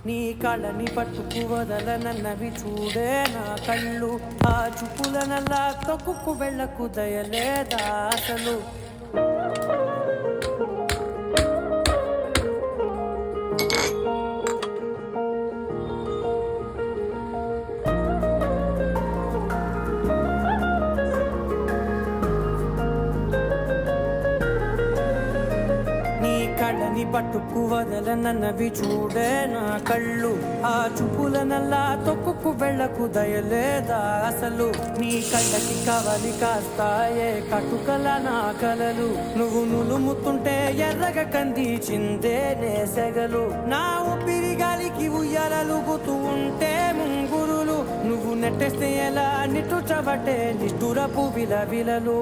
నీ కళ్ళని పట్టుకు వదలనన్నవి చూడే నా కళ్ళు, ఆ చూపులనల్లా తొక్కుకు వెళ్ళకు దయలేదా అసలు. కళ్ళని పట్టుకు వదలనన్నవి చూడే నా కళ్ళు, ఆ చూపులనల్లా తొక్కుకు వెళ్ళకు దయలేదా అసలు. నీ కళ్ళకి కవలి కాస్తాయే కటుకల నా కలలు, నువ్వు నులుముతుంటే ఎర్రగా కందిచిందే నేసెగలు. నా ఊపిరి గాలికి ఉయ్యాలలుగుతూ ఉంటే ముంగురులు, నువ్వు నెట్టేస్తే ఎలా నిట్టుచబట్టే నిష్ఠురపు విలవిలలు.